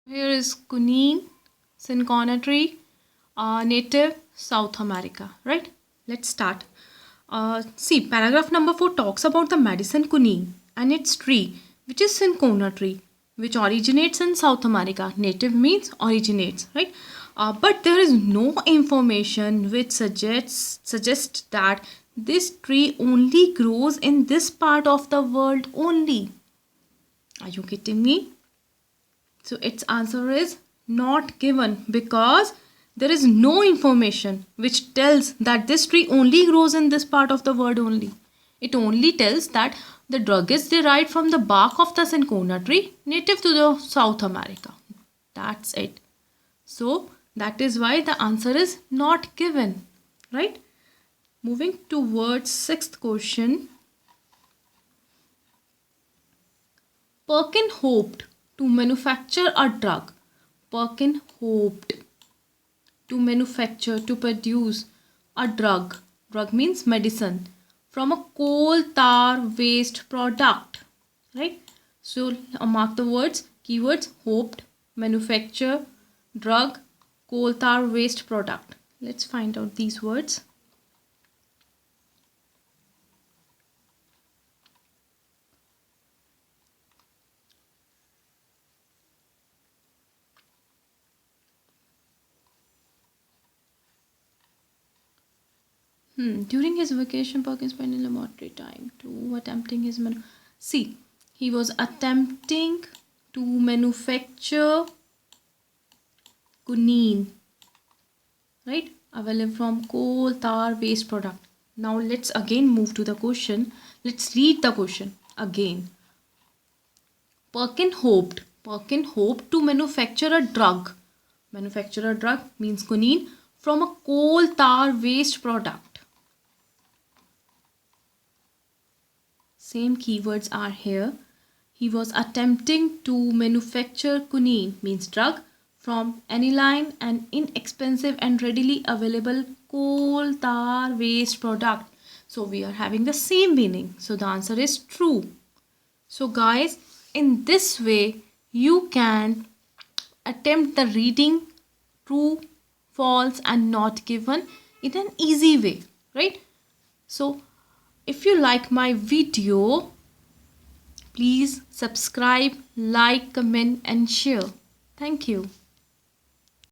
Here is quinine, cinchona tree, native South America, right? Let's start. See, paragraph number 4 talks about the medicine quinine and its tree, which is cinchona tree, which originates in South America. Native means originates, right? But there is no information which suggests that this tree only grows in this part of the world only. Are you getting me? So its answer is not given because there is no information which tells that this tree only grows in this part of the world only. It only tells that the drug is derived from the bark of the cinchona tree native to the South America. That's it. So that is why the answer is not given, right? Moving towards sixth question. Perkin hoped to manufacture a drug. Perkin hoped to manufacture, to produce a drug. Drug means medicine from a coal tar waste product, right? So mark the words, keywords: hoped, manufacture, drug, coal tar waste product. Let's find out these words. During his vacation, Perkins spent in laboratory time to attempting his See, he was attempting to manufacture quinine, right? Available from coal tar waste product. Now let's again move to the question. Let's read the question again. Perkin hoped to manufacture a drug. Manufacture a drug means quinine from a coal tar waste product. Same keywords are here. He was attempting to manufacture quinine means drug from aniline and inexpensive and readily available coal tar waste product. So we are having the same meaning. So the answer is true. So guys, in this way you can attempt the reading true, false and not given in an easy way, right? So if you like my video, please subscribe, like, comment and share. Thank you.